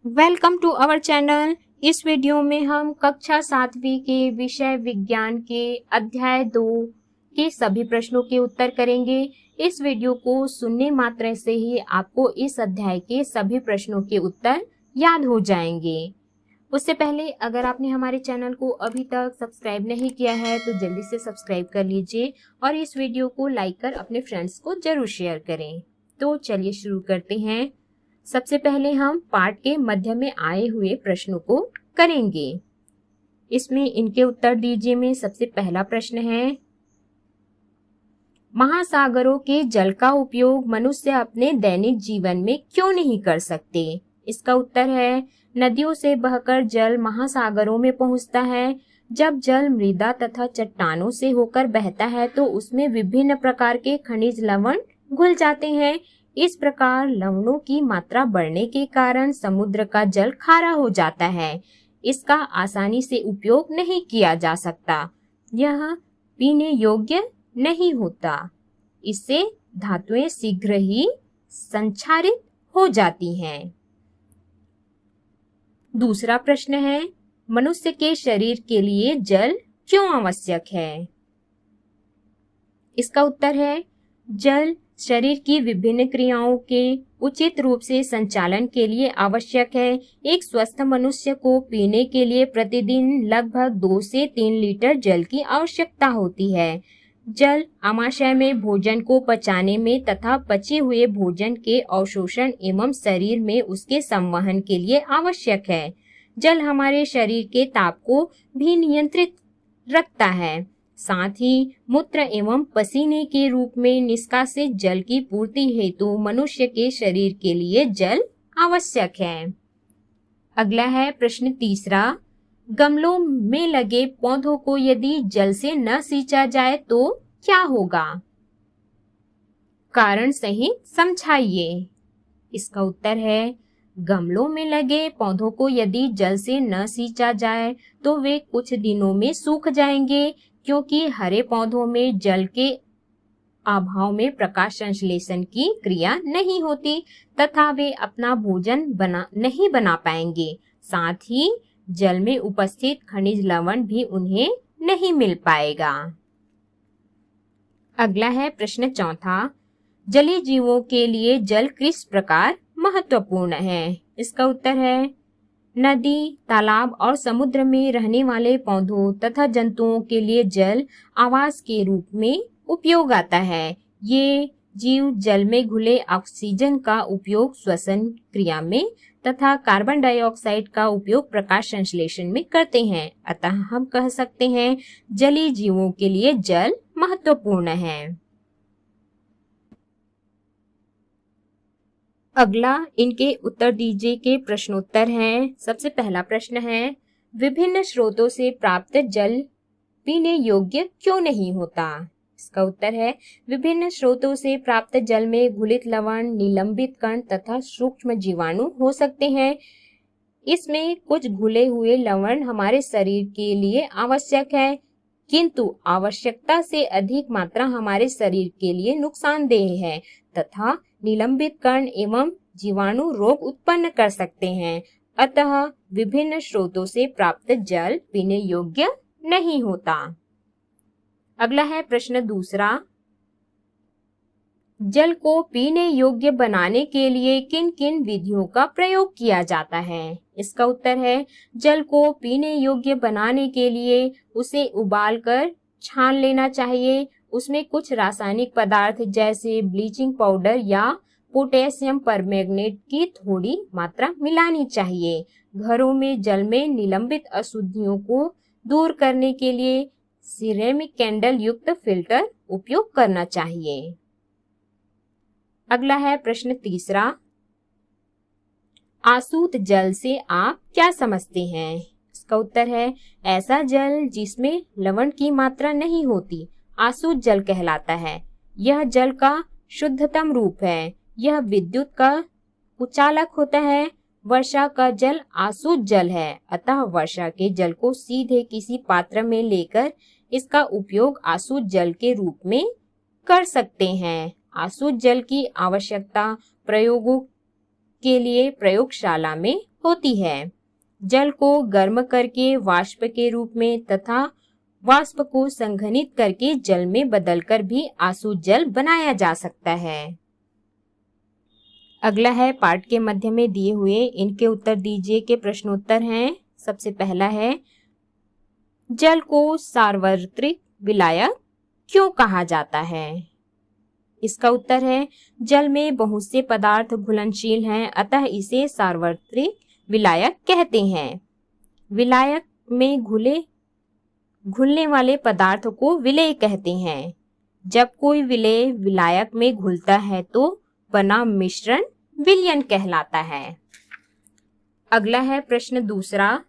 Welcome to our channel. इस video में हम कक्षा 7वीं के विषय विज्ञान के अध्याय 2 के सभी प्रश्नों के उत्तर करेंगे। इस वीडियो को सुनने मात्र से ही आपको इस अध्याय के सभी प्रश्नों के उत्तर याद हो जाएंगे। उससे पहले अगर आपने हमारे चैनल को अभी तक सब्सक्राइब नहीं किया है तो जल्दी से सब्सक्राइब कर लीजिए और इस वीडियो को लाइक कर अपने फ्रेंड्स को जरूर शेयर करें। तो चलिए शुरू करते हैं। सबसे पहले हम पाठ के मध्य में आए हुए प्रश्नों को करेंगे। इसमें इनके उत्तर दीजिए में सबसे पहला प्रश्न है, महासागरों के जल का उपयोग मनुष्य अपने दैनिक जीवन में क्यों नहीं कर सकते? इसका उत्तर है, नदियों से बहकर जल महासागरों में पहुंचता है। जब जल मृदा तथा चट्टानों से होकर बहता है तो उसमें विभिन्न प्रकार के खनिज लवण घुल जाते हैं। इस प्रकार लवणों की मात्रा बढ़ने के कारण समुद्र का जल खारा हो जाता है। इसका आसानी से उपयोग नहीं किया जा सकता। यह पीने योग्य नहीं होता। इससे धातुएं शीघ्र ही संक्षारित हो जाती हैं। दूसरा प्रश्न है, मनुष्य के शरीर के लिए जल क्यों आवश्यक है? इसका उत्तर है, जल शरीर की विभिन्न क्रियाओं के उचित रूप से संचालन के लिए आवश्यक है। एक स्वस्थ मनुष्य को पीने के लिए प्रतिदिन लगभग 2 से 3 लीटर जल की आवश्यकता होती है। जल आमाशय में भोजन को पचाने में तथा पचे हुए भोजन के अवशोषण एवं शरीर में उसके संवहन के लिए आवश्यक है। जल हमारे शरीर के ताप को भी नियंत्रित रखता है। साथ ही मूत्र एवं पसीने के रूप में निष्कासित जल की पूर्ति हेतु मनुष्य के शरीर के लिए जल आवश्यक है। अगला है प्रश्न तीसरा, गमलों में लगे पौधों को यदि जल से न सींचा जाए तो क्या होगा? कारण सहित समझाइए। इसका उत्तर है, गमलों में लगे पौधों को यदि जल से न सींचा जाए तो वे कुछ दिनों में सूख जाएंगे, क्योंकि हरे पौधों में जल के अभाव में प्रकाश संश्लेषण की क्रिया नहीं होती तथा वे अपना भोजन नहीं बना पाएंगे। साथ ही जल में उपस्थित खनिज लवण भी उन्हें नहीं मिल पाएगा। अगला है प्रश्न चौथा, जलीय जीवों के लिए जल किस प्रकार महत्वपूर्ण है? इसका उत्तर है, नदी, तालाब और समुद्र में रहने वाले पौधों तथा जंतुओं के लिए जल आवास के रूप में उपयोग आता है। ये जीव जल में घुले ऑक्सीजन का उपयोग श्वसन क्रिया में तथा कार्बन डाइऑक्साइड का उपयोग प्रकाश संश्लेषण में करते हैं। अतः हम कह सकते हैं जलीय जीवों के लिए जल महत्वपूर्ण है। अगला इनके उत्तर दीजिए के प्रश्नोत्तर हैं। सबसे पहला प्रश्न है, विभिन्न स्रोतों से प्राप्त जल पीने योग्य क्यों नहीं होता? इसका उत्तर है, विभिन्न स्रोतों से प्राप्त जल में घुलित लवण, निलंबित कण तथा सूक्ष्म जीवाणु हो सकते हैं। इसमें कुछ घुले हुए लवण हमारे शरीर के लिए आवश्यक है, किंतु आवश्यकता से अधिक मात्रा हमारे शरीर के लिए नुकसानदेह है तथा निलंबित कण एवं जीवाणु रोग उत्पन्न कर सकते हैं। अतः विभिन्न स्रोतों से प्राप्त जल पीने योग्य नहीं होता। अगला है प्रश्न दूसरा, जल को पीने योग्य बनाने के लिए किन किन विधियों का प्रयोग किया जाता है? इसका उत्तर है, जल को पीने योग्य बनाने के लिए उसे उबालकर छान लेना चाहिए। उसमें कुछ रासायनिक पदार्थ जैसे ब्लीचिंग पाउडर या पोटेशियम परमैंगनेट की थोड़ी मात्रा मिलानी चाहिए। घरों में जल में निलंबित अशुद्धियों को दूर करने के लिए सिरेमिक कैंडल युक्त फिल्टर उपयोग करना चाहिए। अगला है प्रश्न तीसरा, आसूत जल से आप क्या समझते हैं? इसका उत्तर है, ऐसा जल जिसमें लवण की मात्रा नहीं होती आसूत जल कहलाता है। यह जल का शुद्धतम रूप है। यह विद्युत का कुचालक होता है। वर्षा का जल आसूत जल है। अतः वर्षा के जल को सीधे किसी पात्र में लेकर इसका उपयोग आसूत जल के रूप में कर सकते हैं। आसूत जल की आवश्यकता प्रयोगों के लिए प्रयोगशाला में होती है। जल को गर्म करके वाष्प के रूप में तथा वाष्प को संघनित करके जल में बदलकर भी आसु जल बनाया जा सकता है। अगला है पाठ के मध्य में दिए हुए इनके उत्तर दीजिए के प्रश्नोत्तर हैं। सबसे पहला है, जल को सार्वत्रिक विलायक क्यों कहा जाता है? इसका उत्तर है, जल में बहुत से पदार्थ घुलनशील हैं, अतः इसे सार्वत्रिक विलायक कहते हैं। विलायक में घुलने वाले पदार्थ को विलेय कहते हैं। जब कोई विलेय विलायक में घुलता है तो बना मिश्रण विलयन कहलाता है। अगला है प्रश्न दूसरा,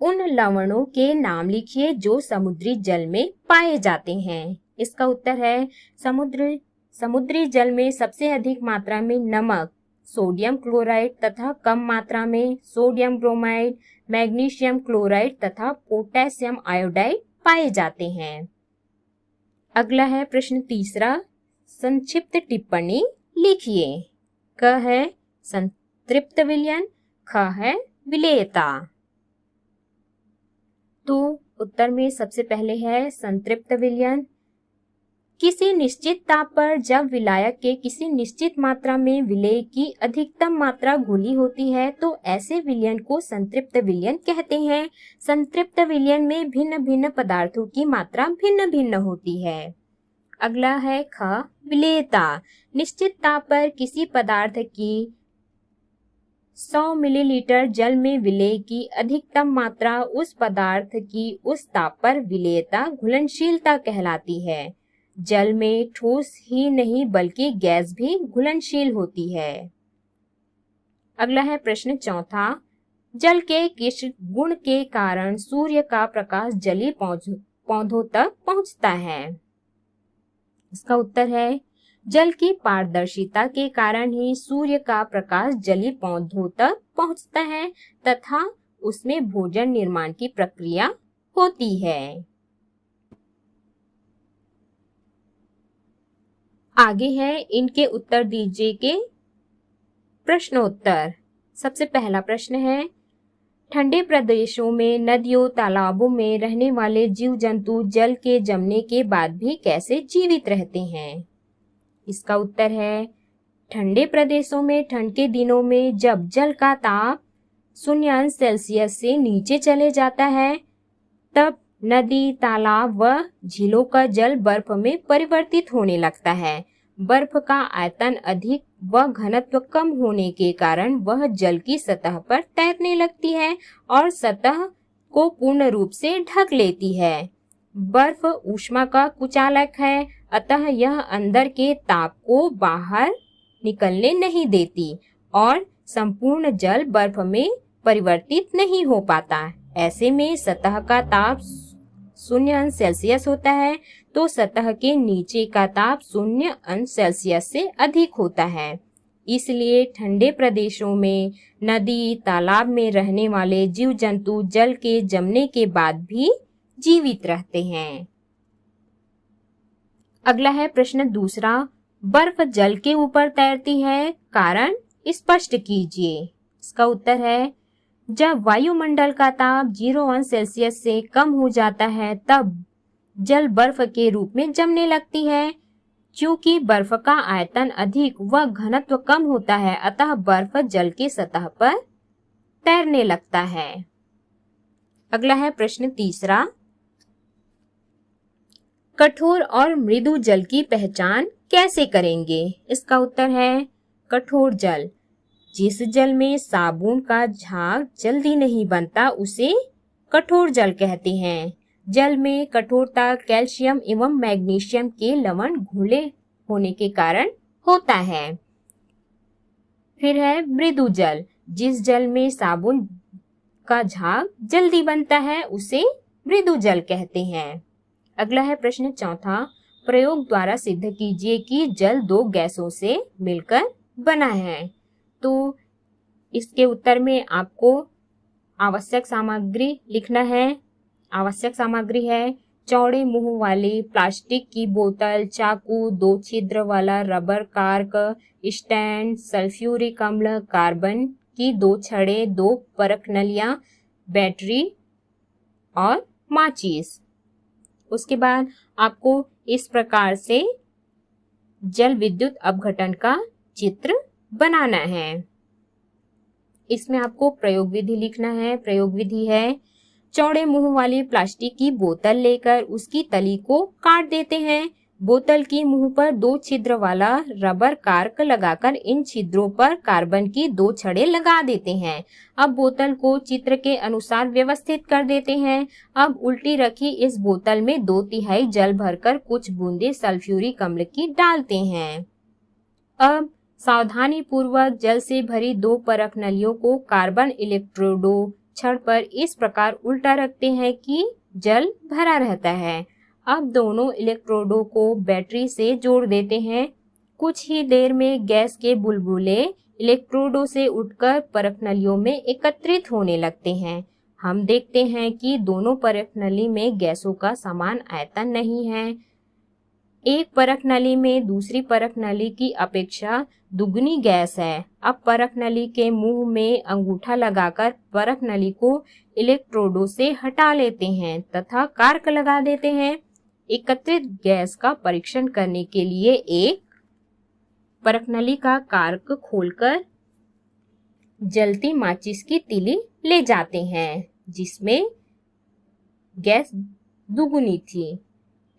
उन लवणों के नाम लिखिए जो समुद्री जल में पाए जाते हैं। इसका उत्तर है, समुद्री जल में सबसे अधिक मात्रा में नमक, सोडियम क्लोराइड तथा कम मात्रा में सोडियम ब्रोमाइड, मैग्नीशियम क्लोराइड तथा पोटेशियम आयोडाइड पाए जाते हैं। अगला है प्रश्न तीसरा, संक्षिप्त टिप्पणी लिखिए। क है संतृप्त विलयन, ख है विलेयता। तो उत्तर में सबसे पहले है संतृप्त विलयन। किसी निश्चित ताप पर जब विलायक के किसी निश्चित मात्रा में विलेय की अधिकतम मात्रा घुली होती है तो ऐसे विलयन को संतृप्त विलयन कहते हैं। संतृप्त विलयन में भिन्न भिन्न पदार्थों की मात्रा भिन्न भिन्न होती है। अगला है ख विलेयता। निश्चित ताप पर किसी पदार्थ की 100 मिलीलीटर जल में विलेय की अधिकतम मात्रा उस पदार्थ की उस ताप पर विलेयता घुलनशीलता कहलाती है। जल में ठोस ही नहीं बल्कि गैस भी घुलनशील होती है। अगला है प्रश्न चौथा, जल के किस गुण के कारण सूर्य का प्रकाश जलीय पौधों तक पहुंचता है? इसका उत्तर है, जल की पारदर्शिता के कारण ही सूर्य का प्रकाश जलीय पौधों तक पहुंचता है तथा उसमें भोजन निर्माण की प्रक्रिया होती है। आगे है इनके उत्तर दीजिए के प्रश्नोत्तर। सबसे पहला प्रश्न है, ठंडे प्रदेशों में नदियों तालाबों में रहने वाले जीव जंतु जल के जमने के बाद भी कैसे जीवित रहते हैं? इसका उत्तर है, ठंडे प्रदेशों में ठंड के दिनों में जब जल का ताप 0°C से नीचे चले जाता है तब नदी, तालाब व झीलों का जल बर्फ में परिवर्तित होने लगता है। बर्फ का आयतन अधिक व घनत्व कम होने के कारण वह जल की सतह पर तैरने लगती है और सतह को पूर्ण रूप से ढक लेती है। बर्फ ऊष्मा का कुचालक है, अतः यह अंदर के ताप को बाहर निकलने नहीं देती और संपूर्ण जल बर्फ में परिवर्तित नहीं हो पाता। ऐसे में सतह का ताप 0°C होता है तो सतह के नीचे का ताप 0°C से अधिक होता है। इसलिए ठंडे प्रदेशों में नदी, तालाब में रहने वाले जीव जंतु जल के जमने के बाद भी जीवित रहते हैं। अगला है प्रश्न दूसरा, बर्फ जल के ऊपर तैरती है, कारण स्पष्ट कीजिए। इसका उत्तर है, जब वायुमंडल का ताप 0°C से कम हो जाता है तब जल बर्फ के रूप में जमने लगती है। क्योंकि बर्फ का आयतन अधिक व घनत्व कम होता है अतः बर्फ जल की सतह पर तैरने लगता है। अगला है प्रश्न तीसरा, कठोर और मृदु जल की पहचान कैसे करेंगे? इसका उत्तर है, कठोर जल, जिस जल में साबुन का झाग जल्दी नहीं बनता उसे कठोर जल कहते हैं। जल में कठोरता कैल्शियम एवं मैग्नीशियम के लवण घुले होने के कारण होता है। फिर है मृदु जल, जिस जल में साबुन का झाग जल्दी बनता है उसे मृदु जल कहते हैं। अगला है प्रश्न चौथा, प्रयोग द्वारा सिद्ध कीजिए कि जल दो गैसों से मिलकर बना है। तो इसके उत्तर में आपको आवश्यक सामग्री लिखना है। आवश्यक सामग्री है, चौड़े मुंह वाली प्लास्टिक की बोतल, चाकू, 2 छिद्र वाला रबर कार्क स्टैंड, सल्फ्यूरिक अम्ल, कार्बन की 2 छड़ें, 2 परख नलियां, बैटरी और माचिस। उसके बाद आपको इस प्रकार से जल विद्युत अपघटन का चित्र बनाना है। इसमें आपको प्रयोग विधि लिखना है। प्रयोग विधि है, चौड़े मुंह वाली प्लास्टिक की बोतल लेकर उसकी तली को काट देते हैं। बोतल की मुंह पर 2 छिद्र वाला रबर कार्क लगाकर इन छिद्रों पर कार्बन की 2 छड़ें लगा देते हैं। अब बोतल को चित्र के अनुसार व्यवस्थित कर देते हैं। अब उल्टी रखी इस बोतल में 2/3 जल भरकर कुछ बूंदे सल्फ्यूरिक अम्ल की डालते हैं। अब सावधानी पूर्वक जल से भरी 2 परख नलियों को कार्बन इलेक्ट्रोडो छड़ पर इस प्रकार उल्टा रखते हैं कि जल भरा रहता है। अब दोनों इलेक्ट्रोडों को बैटरी से जोड़ देते हैं। कुछ ही देर में गैस के बुलबुले इलेक्ट्रोडों से उठकर परख नलियों में एकत्रित होने लगते हैं। हम देखते हैं कि दोनों परख नली में गैसों का समान आयतन नहीं है। एक परख नली में दूसरी परख नली की अपेक्षा दुगनी गैस है। अब परख नली के मुंह में अंगूठा लगाकर परख नली को इलेक्ट्रोडों से हटा लेते हैं तथा कार्क लगा देते हैं। एकत्रित गैस का परीक्षण करने के लिए एक परख नली का कार्क खोलकर जलती माचिस की तीली ले जाते हैं जिसमें गैस दुगुनी थी।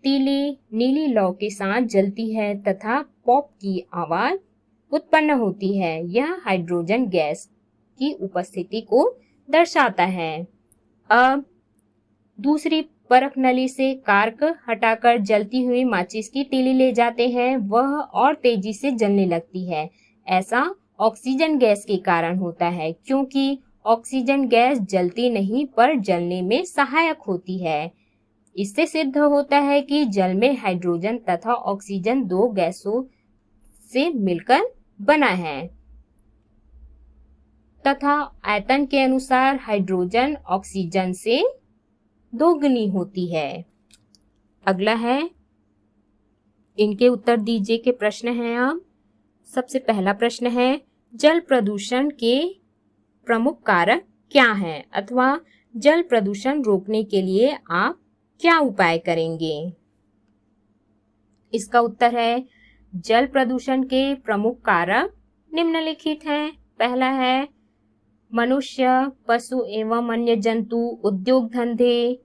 तीली नीली लौ के साथ जलती है तथा पॉप की आवाज उत्पन्न होती है। यह हाइड्रोजन गैस की उपस्थिति को दर्शाता है। अब दूसरी परख नली से कार्क हटाकर जलती हुई माचिस की तीली ले जाते हैं। वह और तेजी से जलने लगती है। ऐसा ऑक्सीजन गैस के कारण होता है, क्योंकि ऑक्सीजन गैस जलती नहीं पर जलने में सहायक होती है। इससे सिद्ध होता है कि जल में हाइड्रोजन तथा ऑक्सीजन 2 गैसों से मिलकर बना है तथा आयतन के अनुसार हाइड्रोजन ऑक्सीजन से दोगुनी होती है। अगला है, इनके उत्तर दीजिए के प्रश्न हैं। अब सबसे पहला प्रश्न है, जल प्रदूषण के प्रमुख कारक क्या हैं, अथवा जल प्रदूषण रोकने के लिए आप क्या उपाय करेंगे? इसका उत्तर है, जल प्रदूषण के प्रमुख कारक निम्नलिखित हैं। पहला है मनुष्य, पशु एवं अन्य जंतु, उद्योग धंधे,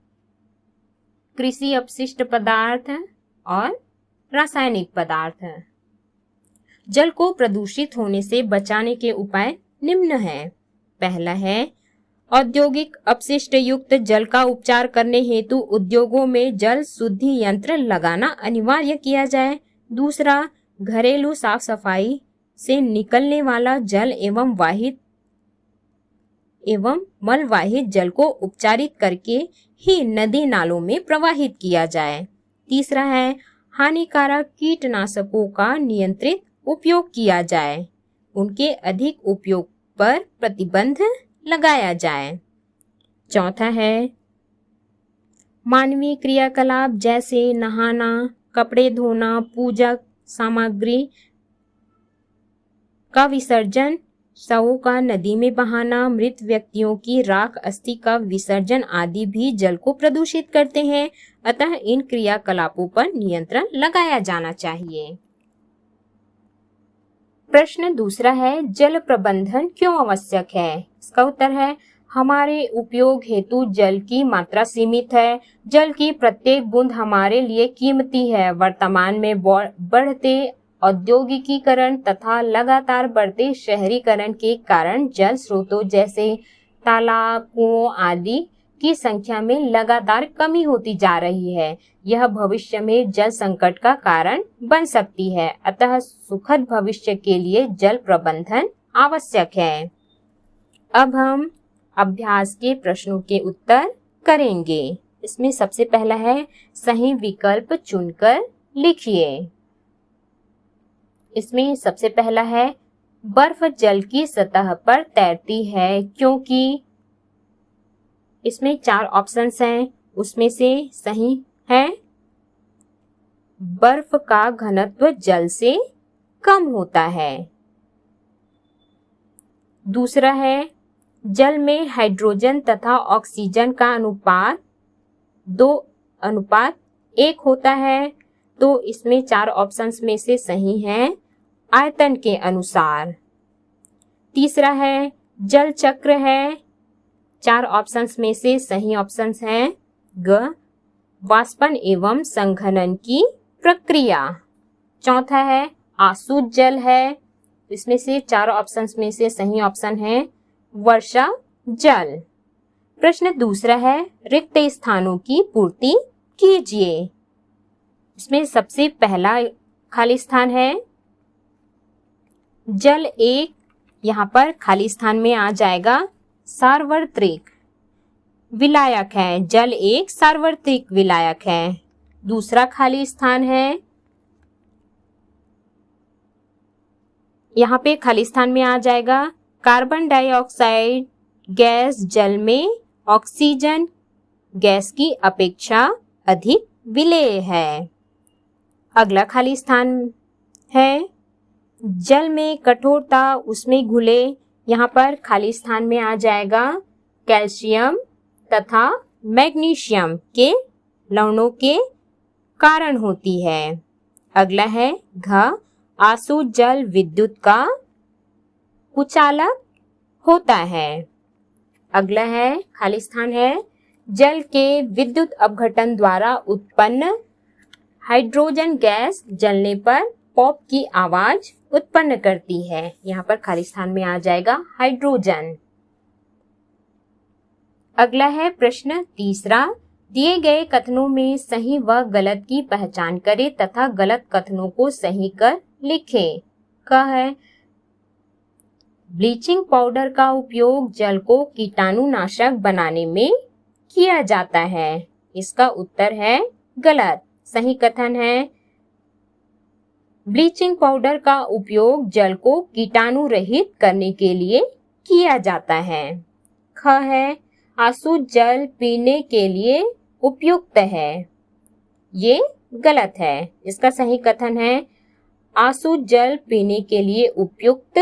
कृषि अपशिष्ट पदार्थ और रासायनिक पदार्थ। जल को प्रदूषित होने से बचाने के उपाय निम्न हैं। पहला है औद्योगिक अपशिष्ट युक्त जल का उपचार करने हेतु उद्योगों में जल शुद्धि यंत्र लगाना अनिवार्य किया जाए। दूसरा, घरेलू साफ सफाई से निकलने वाला जल एवं मलवाहित जल को उपचारित करके ही नदी नालों में प्रवाहित किया जाए। तीसरा है हानिकारक कीटनाशकों का नियंत्रित उपयोग किया जाए। उनके अधिक उपयोग पर प्रतिबंध लगाया जाए। चौथा है मानवीय क्रियाकलाप जैसे नहाना, कपड़े धोना, पूजा सामग्री का विसर्जन, शवों का नदी में बहाना, मृत व्यक्तियों की राख अस्थि का विसर्जन आदि भी जल को प्रदूषित करते हैं। अतः इन क्रियाकलापों पर नियंत्रण लगाया जाना चाहिए। प्रश्न दूसरा है, जल प्रबंधन क्यों आवश्यक है? इसका उत्तर है, हमारे उपयोग हेतु जल की मात्रा सीमित है। जल की प्रत्येक बूंद हमारे लिए कीमती है। वर्तमान में बढ़ते औद्योगिकीकरण तथा लगातार बढ़ते शहरीकरण के कारण जल स्रोतों जैसे तालाब, कुओं आदि की संख्या में लगातार कमी होती जा रही है। यह भविष्य में जल संकट का कारण बन सकती है। अतः सुखद भविष्य के लिए जल प्रबंधन आवश्यक है। अब हम अभ्यास के प्रश्नों के उत्तर करेंगे। इसमें सबसे पहला है, सही विकल्प चुनकर लिखिए। इसमें सबसे पहला है, बर्फ जल की सतह पर तैरती है क्योंकि। इसमें 4 ऑप्शंस हैं, उसमें से सही है बर्फ का घनत्व जल से कम होता है। दूसरा है जल में हाइड्रोजन तथा ऑक्सीजन का अनुपात 2:1 होता है, तो इसमें 4 ऑप्शंस में से सही है आयतन के अनुसार। तीसरा है जल चक्र है, 4 ऑप्शंस में से सही ऑप्शंस हैं ग वाष्पन एवं संघनन की प्रक्रिया। चौथा है आसुत जल है, इसमें से 4 ऑप्शंस में से सही ऑप्शन है वर्षा जल। प्रश्न दूसरा है रिक्त स्थानों की पूर्ति कीजिए। इसमें सबसे पहला खाली स्थान है जल 1, यहाँ पर खाली स्थान में आ जाएगा सार्वत्रिक विलायक है, जल 1 सार्वत्रिक विलायक है। दूसरा खाली स्थान है, यहाँ पे खाली स्थान में आ जाएगा कार्बन डाइऑक्साइड गैस जल में ऑक्सीजन गैस की अपेक्षा अधिक विलेय है। अगला खाली स्थान है जल में कठोरता उसमें घुले, यहाँ पर खाली स्थान में आ जाएगा कैल्शियम तथा मैग्नीशियम के लवणों के कारण होती है। अगला है घ आसुत जल विद्युत का कुचालक होता है। अगला है खाली स्थान है जल के विद्युत अपघटन द्वारा उत्पन्न हाइड्रोजन गैस जलने पर पॉप की आवाज उत्पन्न करती है, यहाँ पर खाली स्थान में आ जाएगा हाइड्रोजन। अगला है प्रश्न तीसरा, दिए गए कथनों में सही व गलत की पहचान करें तथा गलत कथनों को सही कर लिखें। क है ब्लीचिंग पाउडर का उपयोग जल को कीटाणुनाशक बनाने में किया जाता है, इसका उत्तर है गलत। सही कथन है ब्लीचिंग पाउडर का उपयोग जल को कीटाणु रहित करने के लिए किया जाता है। ख है आसुत जल पीने के लिए उपयुक्त है, ये गलत है। इसका सही कथन है आसुत जल पीने के लिए उपयुक्त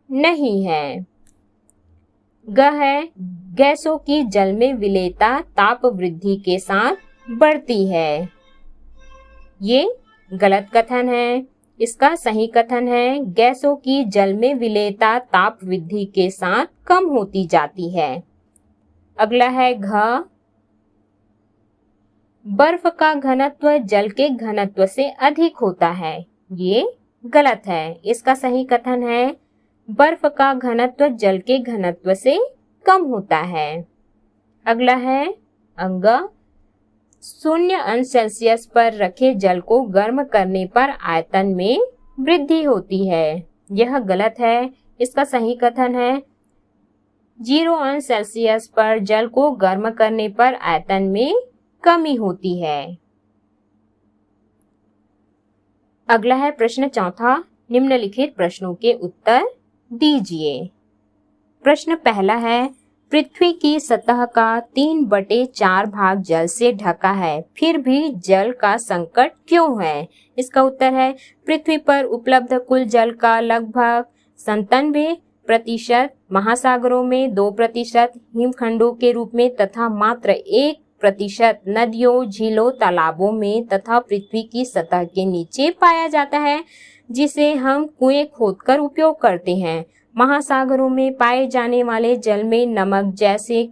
नहीं है। ग है गैसों की जल में विलेयता ताप वृद्धि के साथ बढ़ती है, ये गलत कथन है। इसका सही कथन है गैसों की जल में विलेयता ताप वृद्धि के साथ कम होती जाती है। अगला है घ बर्फ का घनत्व जल के घनत्व से अधिक होता है, ये गलत है। इसका सही कथन है बर्फ का घनत्व जल के घनत्व से कम होता है। अगला है अंग 0°C पर रखे जल को गर्म करने पर आयतन में वृद्धि होती है, यह गलत है। इसका सही कथन है 0°C पर जल को गर्म करने पर आयतन में कमी होती है। अगला है प्रश्न चौथा, निम्नलिखित प्रश्नों के उत्तर दीजिए। प्रश्न पहला है पृथ्वी की सतह का 3/4 भाग जल से ढका है, फिर भी जल का संकट क्यों है? इसका उत्तर है पृथ्वी पर उपलब्ध कुल जल का लगभग 97% महासागरों में, 2% हिमखंडों के रूप में तथा मात्र 1% नदियों, झीलों, तालाबों में तथा पृथ्वी की सतह के नीचे पाया जाता है, जिसे हम कुएं खोदकर उपयोग करते हैं। महासागरों में पाए जाने वाले जल में नमक जैसे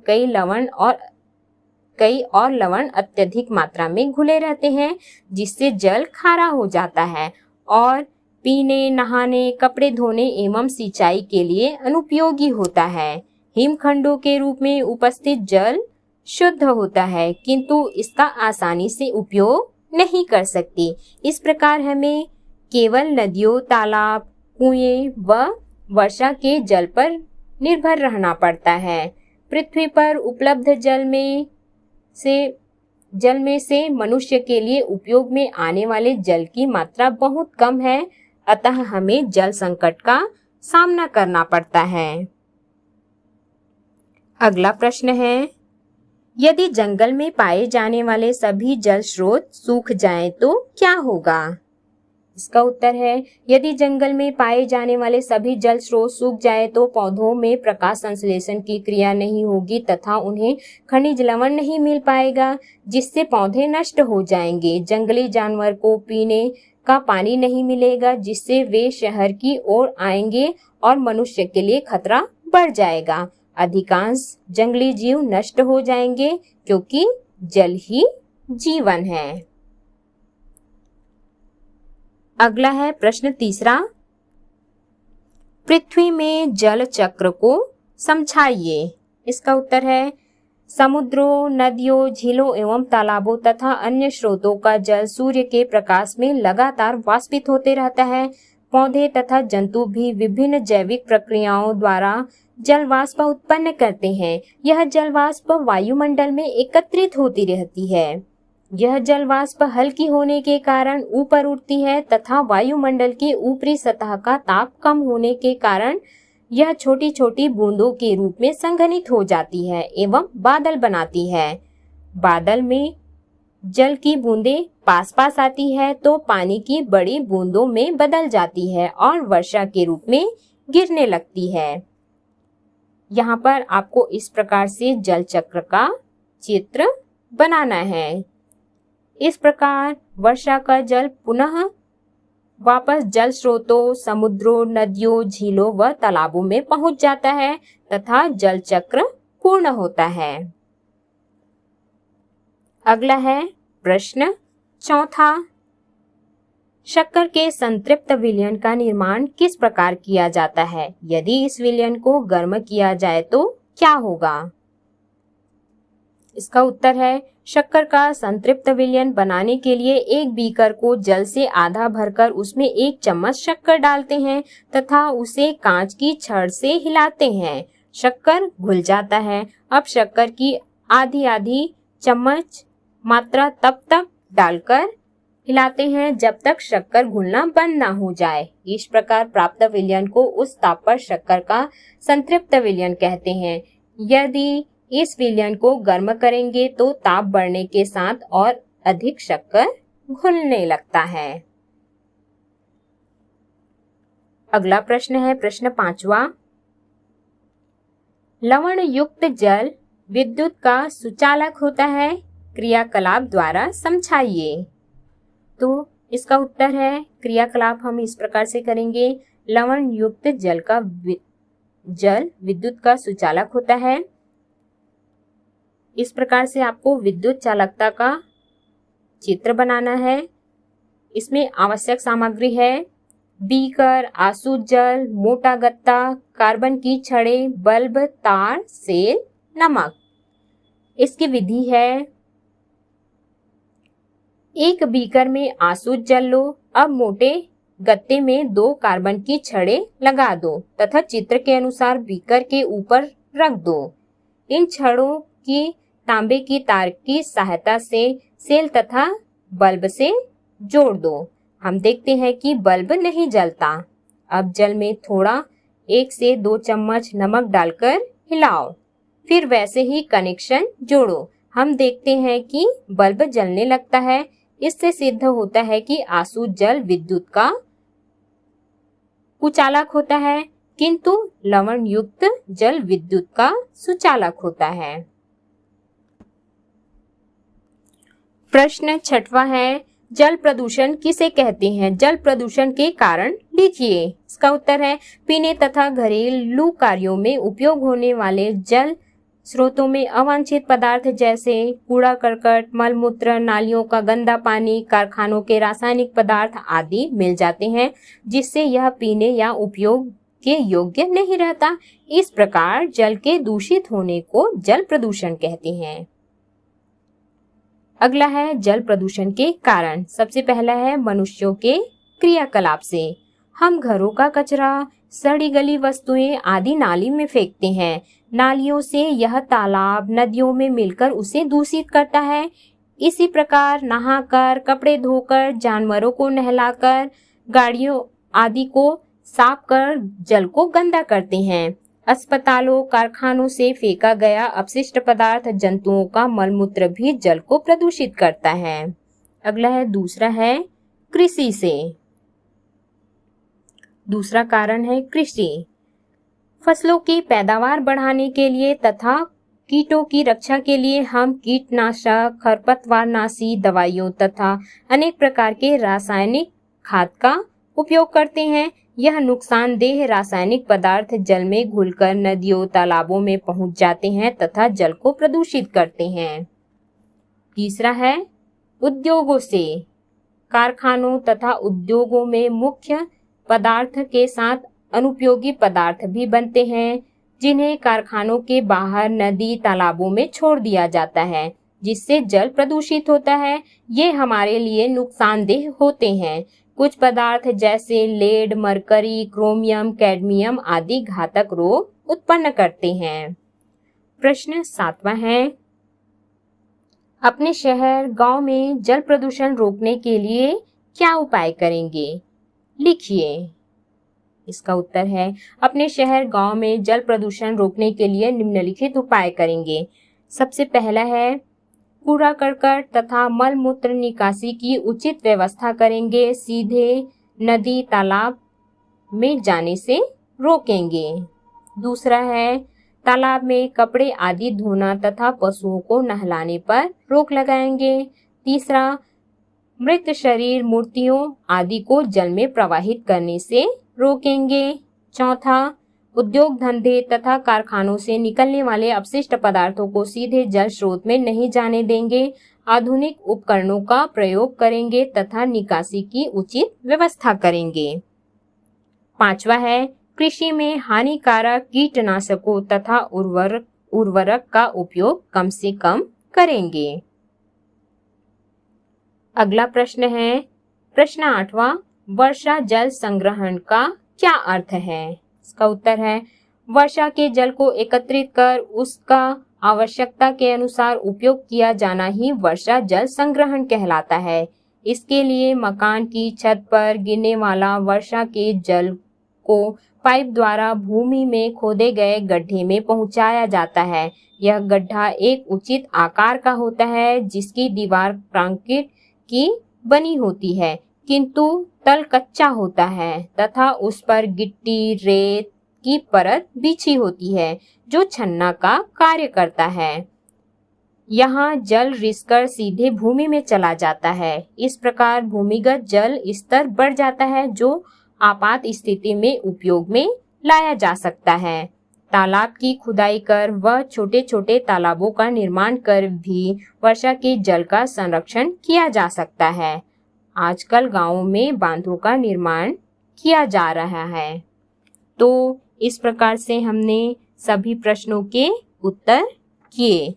कई और लवण अत्यधिक मात्रा में घुले रहते हैं, जिससे जल खारा हो जाता है और पीने, नहाने, कपड़े धोने एवं सिंचाई के लिए अनुपयोगी होता है। हिमखंडों के रूप में उपस्थित जल शुद्ध होता है, किंतु इसका आसानी से उपयोग नहीं कर सकते। इस प्रकार हमें केवल नदियों, तालाब, कुएं व वर्षा के जल पर निर्भर रहना पड़ता है। पृथ्वी पर उपलब्ध जल में से मनुष्य के लिए उपयोग में आने वाले जल की मात्रा बहुत कम है, अतः हमें जल संकट का सामना करना पड़ता है। अगला प्रश्न है यदि जंगल में पाए जाने वाले सभी जल स्रोत सूख जाएं तो क्या होगा? इसका उत्तर है यदि जंगल में पाए जाने वाले सभी जल स्रोत सूख जाए तो पौधों में प्रकाश संश्लेषण की क्रिया नहीं होगी तथा उन्हें खनिज लवण नहीं मिल पाएगा, जिससे पौधे नष्ट हो जाएंगे। जंगली जानवर को पीने का पानी नहीं मिलेगा, जिससे वे शहर की ओर आएंगे और मनुष्य के लिए खतरा बढ़ जाएगा। अधिकांश जंगली जीव नष्ट हो जाएंगे क्योंकि जल ही जीवन है। अगला है प्रश्न तीसरा, पृथ्वी में जल चक्र को समझाइए। इसका उत्तर है समुद्रों, नदियों, झीलों एवं तालाबों तथा अन्य स्रोतों का जल सूर्य के प्रकाश में लगातार वाष्पित होते रहता है। पौधे तथा जंतु भी विभिन्न जैविक प्रक्रियाओं द्वारा जल वाष्प उत्पन्न करते हैं। यह जल वाष्प वायुमंडल में एकत्रित होती रहती है। यह जल वाष्प हल्की होने के कारण ऊपर उठती है तथा वायुमंडल की ऊपरी सतह का ताप कम होने के कारण यह छोटी छोटी बूंदों के रूप में संघनित हो जाती है एवं बादल बनाती है। बादल में जल की बूंदें पास पास आती है तो पानी की बड़ी बूंदों में बदल जाती है और वर्षा के रूप में गिरने लगती है। यहाँ पर आपको इस प्रकार से जल चक्र का चित्र बनाना है। इस प्रकार वर्षा का जल पुनः वापस जल स्रोतों, समुद्रों, नदियों, झीलों व तालाबों में पहुंच जाता है तथा जल चक्र पूर्ण होता है। अगला है प्रश्न चौथा, शक्कर के संतृप्त विलयन का निर्माण किस प्रकार किया जाता है? यदि इस विलयन को गर्म किया जाए तो क्या होगा? इसका उत्तर है शक्कर का संतृप्त विलयन बनाने के लिए एक बीकर को जल से आधा भरकर उसमें 1 चम्मच शक्कर डालते हैं तथा उसे कांच की छड़ से हिलाते हैं। शक्कर घुल जाता है। अब शक्कर की आधी आधी चम्मच मात्रा तब तक डालकर हिलाते हैं जब तक शक्कर घुलना बंद ना हो जाए। इस प्रकार प्राप्त विलयन को उस ताप पर शक्कर का संतृप्त विलयन कहते हैं। यदि इस विलयन को गर्म करेंगे तो ताप बढ़ने के साथ और अधिक शक्कर घुलने लगता है। अगला प्रश्न है प्रश्न 5वां, लवण युक्त जल विद्युत का सुचालक होता है, क्रियाकलाप द्वारा समझाइए। तो इसका उत्तर है क्रियाकलाप हम इस प्रकार से करेंगे। लवण युक्त जल विद्युत का सुचालक होता है। इस प्रकार से आपको विद्युत चालकता का चित्र बनाना है। इसमें आवश्यक सामग्री है बीकर, आसुत जल, मोटा गत्ता, कार्बन की छड़ें, बल्ब, तार, सेल, नमक। इसकी विधि है, एक बीकर में आसुत जल लो। अब मोटे गत्ते में 2 कार्बन की छड़ें लगा दो तथा चित्र के अनुसार बीकर के ऊपर रख दो। इन छड़ों की तांबे की तार की सहायता से सेल तथा बल्ब से जोड़ दो। हम देखते हैं कि बल्ब नहीं जलता। अब जल में थोड़ा 1 से 2 चम्मच नमक डालकर हिलाओ, फिर वैसे ही कनेक्शन जोड़ो। हम देखते हैं कि बल्ब जलने लगता है। इससे सिद्ध होता है कि आसुत जल विद्युत का कुचालक होता है, किंतु लवण युक्त जल विद्युत का सुचालक होता है। प्रश्न 6वां है, जल प्रदूषण किसे कहते हैं? जल प्रदूषण के कारण लिखिए। इसका उत्तर है पीने तथा घरेलू कार्यों में उपयोग होने वाले जल स्रोतों में अवांछित पदार्थ जैसे कूड़ा करकट, मलमूत्र, नालियों का गंदा पानी, कारखानों के रासायनिक पदार्थ आदि मिल जाते हैं, जिससे यह पीने या उपयोग के योग्य नहीं रहता। इस प्रकार जल के दूषित होने को जल प्रदूषण कहते हैं। अगला है जल प्रदूषण के कारण। सबसे पहला है मनुष्यों के क्रियाकलाप से। हम घरों का कचरा, सड़ी गली वस्तुएं आदि नाली में फेंकते हैं। नालियों से यह तालाब, नदियों में मिलकर उसे दूषित करता है। इसी प्रकार नहाकर, कपड़े धोकर, जानवरों को नहलाकर, गाड़ियों आदि को साफ कर जल को गंदा करते हैं। अस्पतालों, कारखानों से फेंका गया अपशिष्ट पदार्थ, जंतुओं का मलमूत्र भी जल को प्रदूषित करता है। अगला है दूसरा है कृषि से। दूसरा कारण है कृषि। फसलों की पैदावार बढ़ाने के लिए तथा कीटों की रक्षा के लिए हम कीटनाशक, खरपतवारनाशी दवाइयों तथा अनेक प्रकार के रासायनिक खाद का उपयोग करते हैं। यह नुकसानदेह रासायनिक पदार्थ जल में घुलकर नदियों, तालाबों में पहुंच जाते हैं तथा जल को प्रदूषित करते हैं। तीसरा है उद्योगों से। कारखानों तथा उद्योगों में मुख्य पदार्थ के साथ अनुपयोगी पदार्थ भी बनते हैं, जिन्हें कारखानों के बाहर नदी, तालाबों में छोड़ दिया जाता है, जिससे जल प्रदूषित होता है। ये हमारे लिए नुकसानदेह होते हैं। कुछ पदार्थ जैसे लेड, मरकरी, क्रोमियम, कैडमियम आदि घातक रोग उत्पन्न करते हैं। प्रश्न 7वां है, अपने शहर, गांव में जल प्रदूषण रोकने के लिए क्या उपाय करेंगे? लिखिए। इसका उत्तर है, अपने शहर, गांव में जल प्रदूषण रोकने के लिए निम्नलिखित उपाय करेंगे। सबसे पहला है, कूड़ा करकट तथा मल मूत्र निकासी की उचित व्यवस्था करेंगे। सीधे नदी, तालाब में जाने से रोकेंगे। दूसरा है, तालाब में कपड़े आदि धोना तथा पशुओं को नहलाने पर रोक लगाएंगे। तीसरा, मृत शरीर, मूर्तियों आदि को जल में प्रवाहित करने से रोकेंगे। चौथा, उद्योग धंधे तथा कारखानों से निकलने वाले अपशिष्ट पदार्थों को सीधे जल स्रोत में नहीं जाने देंगे। आधुनिक उपकरणों का प्रयोग करेंगे तथा निकासी की उचित व्यवस्था करेंगे। 5वां है, कृषि में हानिकारक कीटनाशकों तथा उर्वरक का उपयोग कम से कम करेंगे। अगला प्रश्न है, प्रश्न 8वां, वर्षा जल संग्रहण का क्या अर्थ है? इसका उत्तर है, वर्षा के जल को एकत्रित कर उसका आवश्यकता के अनुसार उपयोग किया जाना ही वर्षा जल संग्रहण कहलाता है। इसके लिए मकान की छत पर गिरने वाला वर्षा के जल को पाइप द्वारा भूमि में खोदे गए गड्ढे में पहुंचाया जाता है। यह गड्ढा एक उचित आकार का होता है, जिसकी दीवार कंक्रीट की बनी होती है, किंतु तल कच्चा होता है तथा उस पर गिट्टी, रेत की परत बिछी होती है, जो छन्ना का कार्य करता है। यहाँ जल रिसकर सीधे भूमि में चला जाता है। इस प्रकार भूमिगत जल स्तर बढ़ जाता है, जो आपात स्थिति में उपयोग में लाया जा सकता है। तालाब की खुदाई कर व छोटे छोटे तालाबों का निर्माण कर भी वर्षा के जल का संरक्षण किया जा सकता है। आजकल गांवों में बांधों का निर्माण किया जा रहा है। तो इस प्रकार से हमने सभी प्रश्नों के उत्तर किए।